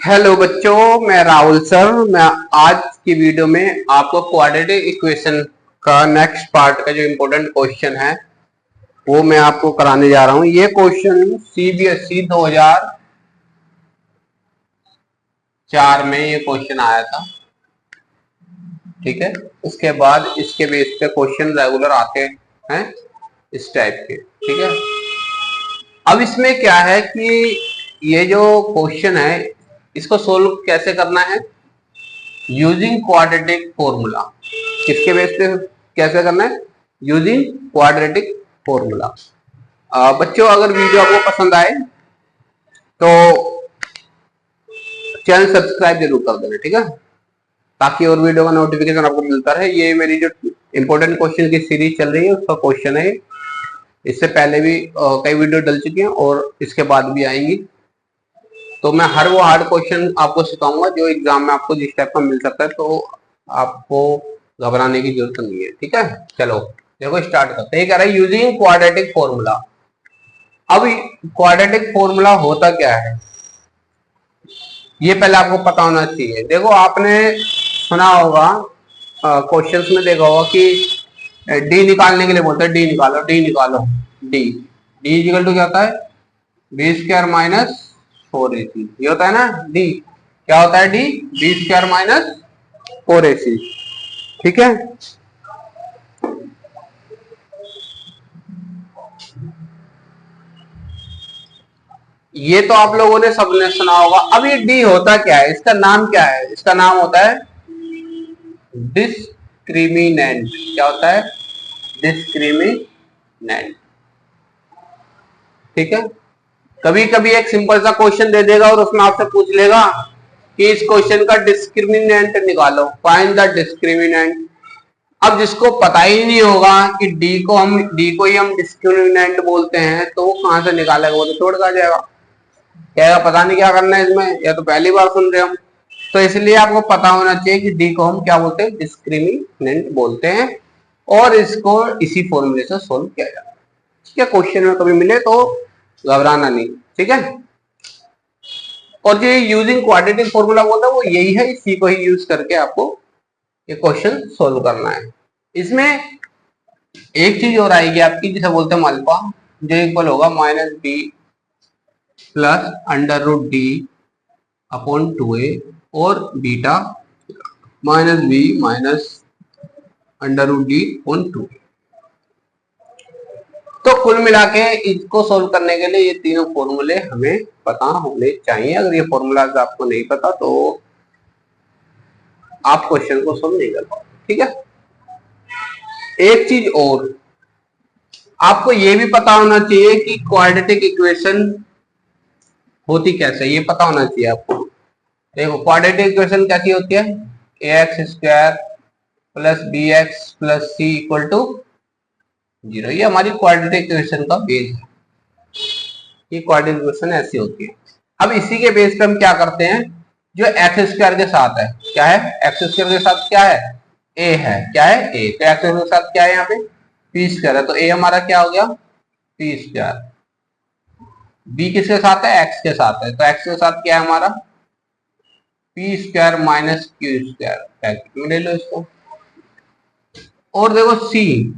Hello बच्चों, मैं Rahul sir. मैं आज की वीडियो में आपको क्वाड्रेटिक इक्वेशन का नेक्स्ट पार्ट का जो इम्पोर्टेंट क्वेश्चन है वो मैं आपको कराने जा रहा हूं। ये क्वेश्चन सीबीएसई 2004 में ये क्वेश्चन आया था, ठीक है। उसके बाद इसके बेस पे क्वेश्चन रेगुलर आते हैं इस टाइप के, ठीक है। अब इसमें क्या है कि ये जो क्वेश्चन है इसको सोल्व कैसे करना है, यूजिंग क्वाड्रेटिक फॉर्मूला। किसके बेस पे कैसे करना है, यूजिंग क्वाड्रेटिक फॉर्मूला। बच्चों, अगर वीडियो आपको पसंद आए तो चैनल सब्सक्राइब जरूर कर देना, ठीक है, ताकि और वीडियो का नोटिफिकेशन आपको मिलता रहे। ये मेरी जो इंपॉर्टेंट क्वेश्चन की सीरीज चल रही है उसका क्वेश्चन है। इससे पहले भी कई वीडियो डल चुकी हैं और इसके बाद भी आएंगी। तो मैं हर वो हार्ड क्वेश्चन आपको सिखाऊंगा जो एग्जाम में आपको जिस टाइप का मिल सकता है, तो आपको घबराने की जरूरत नहीं है, ठीक है। चलो देखो, स्टार्ट करते हैं। कह रहा है यूजिंग क्वाड्रेटिक फॉर्मूला। अब क्वाड्रेटिक फॉर्मूला होता क्या है ये पहले आपको पता होना चाहिए। देखो, आपने सुना होगा, क्वेश्चंस में देखा होगा कि डी निकालने के लिए बोलते हैं, डी निकालो, डी निकालो। डी डी इक्वल टू क्या होता है, बी स्क्वायर माइनस 4ac। ये होता है ना डी। क्या होता है D, B square minus 4ac, ठीक है। ये तो आप लोगों ने सबने सुना होगा। अब ये डी होता क्या है, इसका नाम क्या है, इसका नाम होता है डिस्क्रिमिनेंट। क्या होता है, डिस्क्रिमिनेंट, ठीक है। कभी कभी एक सिंपल सा क्वेश्चन दे देगा और उसमें आपसे पूछ लेगा कि इस क्वेश्चन का डिस्क्रिमिनेंट निकालो, फाइंड द डिस्क्रिमिनेंट। अब जिसको पता ही नहीं होगा कि डी को ही हम डिस्क्रिमिनेंट बोलते हैं, तो वो कहां से निकालेगा, वो तो छोड़ कर जाएगा, कहेगा पता नहीं क्या करना है इसमें, या तो पहली बार सुन रहे हम। तो इसलिए आपको पता होना चाहिए कि डी को हम क्या बोलते हैं, डिस्क्रिमिनेंट बोलते हैं, और इसको इसी फॉर्मूले से सोल्व किया जाता है, ठीक है। क्वेश्चन में कभी मिले तो घबराना नहीं, ठीक है। और जो यूजिंग क्वाड्रेटिक फॉर्मूला बोलता है वो यही है, इसी को ही यूज करके आपको ये क्वेश्चन सोल्व करना है। इसमें एक चीज और आएगी आपकी, जिसे बोलते हैं अल्फा, जो इक्वल होगा minus B plus under root D upon 2a, और beta minus B minus under root D upon 2a। तो कुल मिला के इसको सोल्व करने के लिए ये तीनों फॉर्मूले हमें पता होने चाहिए। अगर ये फॉर्मूलाज आपको नहीं पता तो आप क्वेश्चन को सोल्व नहीं कर पाओगे, ठीक है। एक चीज और, आपको ये भी पता होना चाहिए कि क्वाड्रेटिक इक्वेशन होती कैसे, ये पता होना चाहिए आपको। देखो, क्वाड्रेटिक इक्वेशन कैसी होती है, a x square plus b x plus c equal to 0। ये हमारी क्वाड्रेटिक इक्वेशन का बेस है। ये क्वाड्रेटिक इक्वेशन ऐसी होती है। अब इसी के बेस पे हम क्या करते हैं, जो एक्स स्क्वायर के साथ है, क्या है, एक्स स्क्वायर के साथ क्या है, ए है, क्या है, ए। तो एक्स स्क्वायर के साथ क्या है, यहाँ पे पी स्क्वायर है, तो ए हमारा क्या हो गया, पी स्क्वायर। बी किसके साथ है, एक्स के साथ है, तो एक्स के साथ क्या है हमारा, P square minus Q square. Bracket में ले लो इसको। और देखो सी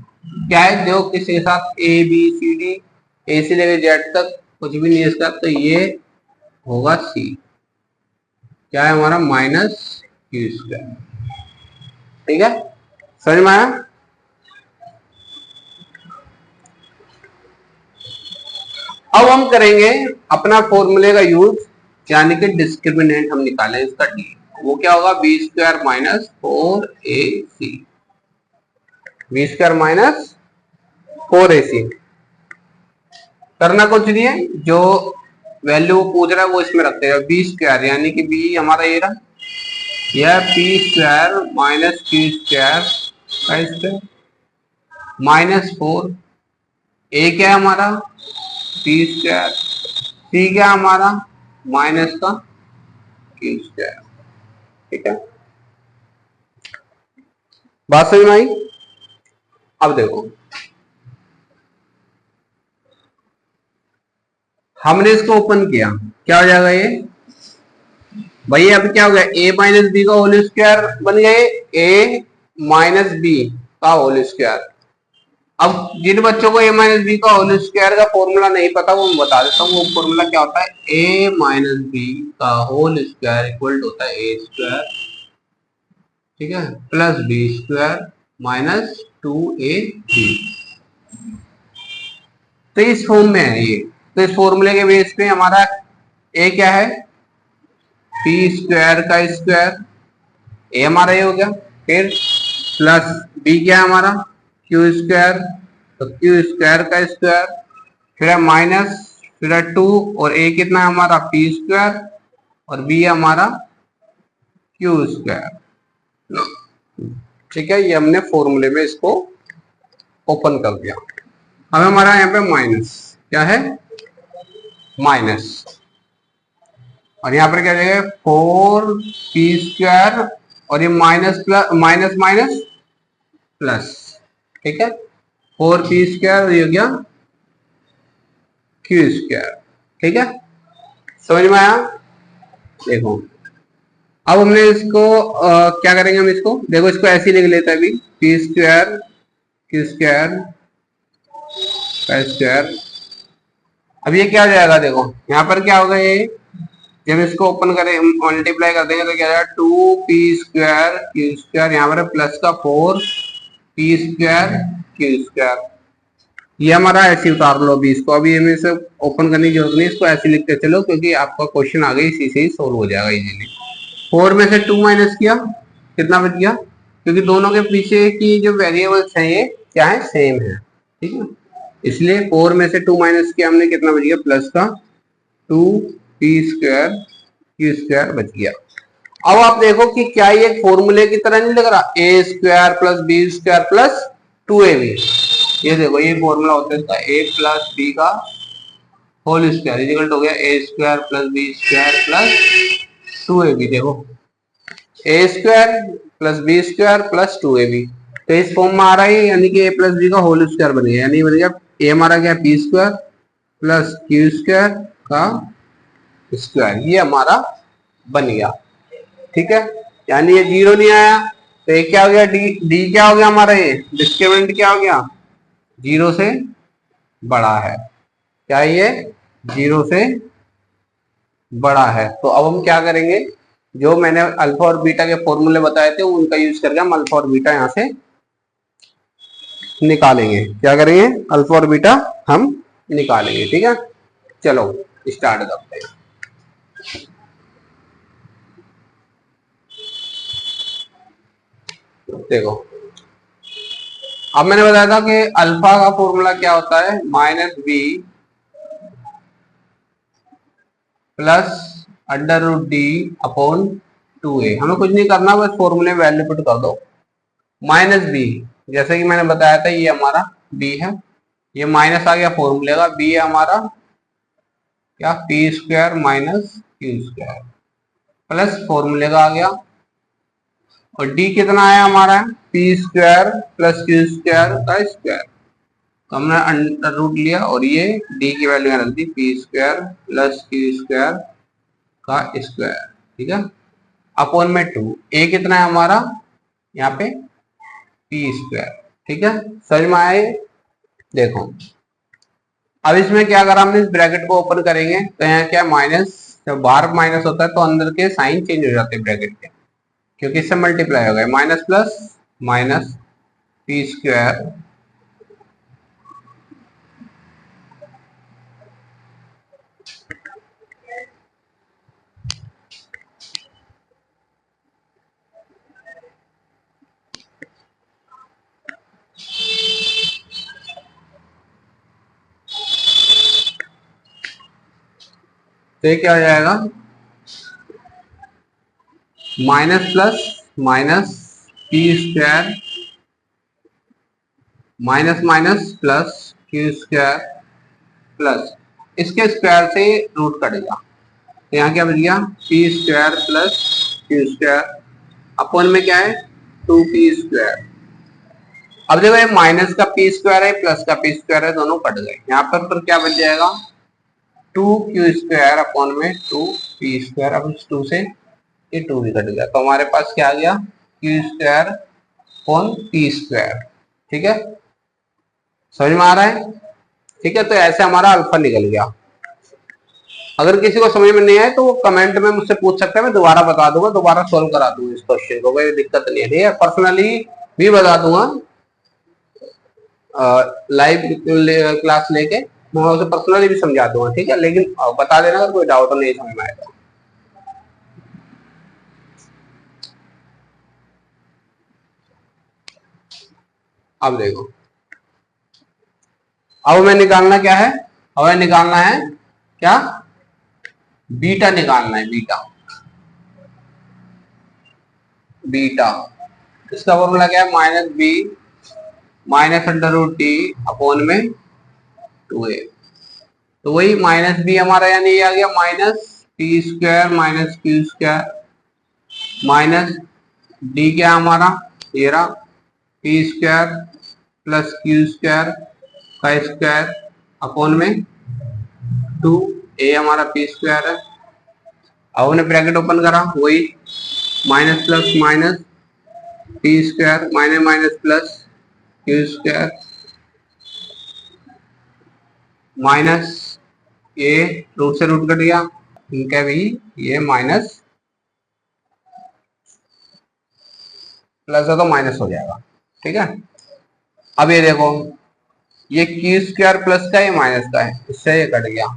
क्या है, देखो किसके साथ, ए बी सी डी, ए से लेकर जेड तक कुछ भी नहीं है इसका, तो ये होगा सी, क्या है हमारा, माइनस क्यू स्क्वायर, ठीक है। समझ में आया। अब हम करेंगे अपना फॉर्मूले का यूज, यानी कि डिस्क्रिमिनेंट हम निकालें इसका डी। वो क्या होगा, B square minus 4ac, B square minus 4ac। करना कुछ नहीं है, जो वैल्यू पूछ रहा है वो इसमें रखते हैं, बी स्क्वायर यानी कि बी हमारा ये रहा, यह P square minus Q square का स्क्वायर माइनस 4, ए क्या है हमारा, पी स्क्वायर, सी क्या हमारा, माइनस का क्यू स्क्वायर, ठीक है। बात समझ में आई। अब देखो, हमने इसको ओपन किया, क्या हो जाएगा, ये भाई अब क्या हो गया, ए माइनस बी का होल स्क्वायर बन गए ए माइनस बी का होल स्क्वायर। अब जिन बच्चों को ए माइनस बी का होल स्क्वायर का फॉर्मूला नहीं पता वो मैं बता देता हूँ। वो फॉर्मूला क्या होता है, ए माइनस बी का होल स्क्वायर इक्वल होता है ए स्क्वायर, ठीक है, plus B square minus 2ab। तो इस फॉर्म में है ये। तो इस फॉर्मूले के बेस पे हमारा ए क्या है, पी स्क्वायर का स्क्वायर, ए हमारा ये हो गया, फिर प्लस बी क्या है हमारा क्यू स्क्वायर, तो क्यू स्क्वायर का स्क्वायर, फिर है माइनस, फिर है 2 और ए कितना है हमारा पी स्क्वायर और बी है हमारा क्यू स्क्वायर। ठीक है, ये हमने फॉर्मूले में इसको ओपन कर दिया। अब हमारा यहाँ पे माइनस क्या है, माइनस, और यहाँ पर क्या जाएगा 4p² और ये minus plus minus minus plus, ठीक है, 4p² और ये हो गया q², ठीक है, समझ में आया। देखो अब हमने इसको क्या करेंगे, हम इसको देखो इसको ऐसे ही लिख लेते हैं अभी, p² q² का स्क्वायर। अब ये क्या हो जाएगा, देखो यहाँ पर क्या होगा, ये जब इसको ओपन करें मल्टीप्लाई कर देंगे तो क्या जाएगा 2p² q², यहाँ पर प्लस का 4p² q²। ये हमारा ऐसे उतार लो अभी इसको, अभी हमें इसे ओपन करने की जरूरत नहीं, इसको ऐसे लिखते चलो क्योंकि आपका क्वेश्चन आ गया इसी से ही सोल्व हो जाएगा इजीली। 4 में से 2 माइनस किया कितना बच गया, क्योंकि दोनों के पीछे की जो वेरिएबल्स हैं ये क्या है, सेम है, ठीक है, इसलिए 4 में से 2 माइनस किया हमने, कितना बच गया प्लस का 2p² q² बच गया। अब आप देखो कि क्या ये फॉर्मूले की तरह नहीं लग रहा, a² plus b² plus 2ab। ये देखो ये फॉर्मूला होता है इसका, a प्लस b का होल स्क्वायर इक्वल हो गया a² plus b² plus 2ab। देखो a² plus b² plus 2ab, तो इस फॉर्म में आ रहा है, यानी कि a प्लस b का होल स्क्वायर बन गया, यानी बन गया a हमारा क्या p² प्लस q² का स्क्वायर, ये हमारा बन गया, ठीक है, यानी ये 0 नहीं आया तो ये क्या हो गया, डी क्या हो गया हमारा, ये डिस्क्रिमिनेंट क्या हो गया, 0 से बड़ा है, क्या ये 0 से बड़ा है। तो अब हम क्या करेंगे, जो मैंने अल्फा और बीटा के फॉर्मूले बताए थे उनका यूज करके हम अल्फा और बीटा यहां से निकालेंगे। क्या करेंगे, अल्फा और बीटा हम निकालेंगे, ठीक है, चलो स्टार्ट करते हैं। देखो अब मैंने बताया था कि अल्फा का फॉर्मूला क्या होता है, -b प्लस √d/2a। हमें कुछ नहीं करना, बस फॉर्मूले में वैल्यू पुट कर दो। -b जैसे कि मैंने बताया था ये हमारा b है, ये माइनस आ गया फॉर्मूले का, b है हमारा क्या p² माइनस q² प्लस फॉर्मूले का आ गया, और d कितना आया हमारा p² प्लस q² का स्क्वायर, तो हमने अंडर रूट लिया और ये d की वैल्यू यहाँ रख दी p² प्लस q² का स्क्वायर, ठीक है, अपॉन में 2, a कितना है हमारा यहाँ पे p², ठीक है, समझ में आए। देखो अब इसमें क्या करा हमने, इस ब्रैकेट को ओपन करेंगे तो यहाँ क्या माइनस, जब बाहर माइनस होता है तो अंदर के साइन चेंज हो जाते हैं ब्रैकेट के, क्योंकि इससे मल्टीप्लाई हो गया, माइनस प्लस माइनस p², तो ये क्या हो जाएगा, minus plus minus p² minus minus plus q² plus इसके स्क्वायर से रूट कटेगा, तो यहाँ क्या बच गया p² प्लस q², अपॉन में क्या है 2p²। अब देखो ये माइनस का p² है प्लस का p² है, दोनों कट गए, यहाँ पर क्या बच जाएगा 2q² अपॉन में 2p²। अब इस 2 से ये 2 भी कट गया, तो हमारे पास क्या आ गया, Q square upon P square. ठीक है, समझ में आ रहा है? ठीक है, तो ऐसे हमारा अल्फा निकल गया। अगर किसी को समझ में नहीं आए तो वो कमेंट में मुझसे पूछ सकते हैं, मैं दोबारा बता दूंगा, दोबारा सोल्व करा दूंगा इस क्वेश्चन को, कोई दिक्कत नहीं है। ठीक है, पर्सनली भी बता दूंगा, लाइव क्लास लेके मैं उसे पर्सनली भी समझा दूंगा। ठीक है, लेकिन बता देना अगर कोई डाउट नहीं समझ में आएगा। अब देखो, अब हमें निकालना क्या है, हमें निकालना है क्या, बीटा निकालना है, बीटा। बीटा इसका फॉर्मूला क्या है, minus B minus under root T upon में 2a। तो वही माइनस बी हमारा यानी ये आ गया minus P square minus Q square minus D क्या हमारा, ये रहा P square plus Q square का स्क्वायर अपॉन में 2, ए हमारा पी स्क्वायर है। अब हमने ब्रैकेट ओपन करा, वही minus plus minus P square minus minus plus Q square minus ये रूट से रूट कट गया, इनका भी ये माइनस प्लस है तो माइनस हो जाएगा। ठीक है, अब ये देखो, ये क्यू स्क्वायर प्लस का, ये माइनस का है, इससे ये कट गया।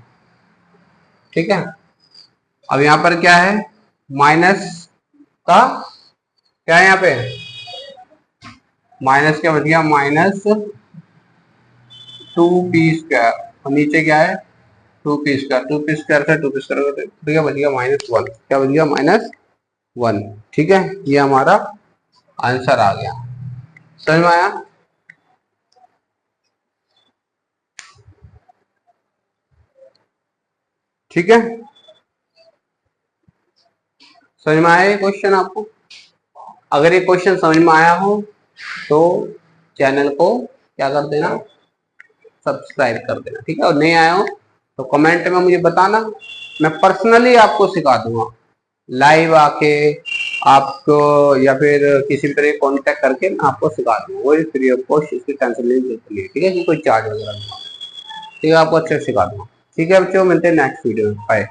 ठीक है, अब यहाँ पर क्या है, माइनस का क्या है, यहाँ पे माइनस क्या बच गया, माइनस 2p स्क्वायर, और नीचे क्या है 2p स्क्वायर, 2p स्क्वायर से 2p स्क्वायर क्या बच गया, -1, क्या बच गया, -1। ठीक है, ये हमारा आंसर आ गया। समझ में आया? ठीक है, समझ में आया ये क्वेश्चन आपको? अगर ये क्वेश्चन समझ में आया हो तो चैनल को क्या कर देना, सब्सक्राइब कर देना। ठीक है, और नहीं आया हो तो कमेंट में मुझे बताना, मैं पर्सनली आपको सिखा दूंगा, लाइव आके आपको या फिर किसी तरह कांटेक्ट करके मैं आपको सिखा दूंगा, वही फ्री ऑफ कॉस्ट, इसकी टेंशन नहीं लेनी है। ठीक है, कि कोई चार्ज वगैरह नहीं। ठीक है, आपको अच्छे से सिखा दूंगा। ठीक है बच्चों, मिलते हैं नेक्स्ट वीडियो में, बाय।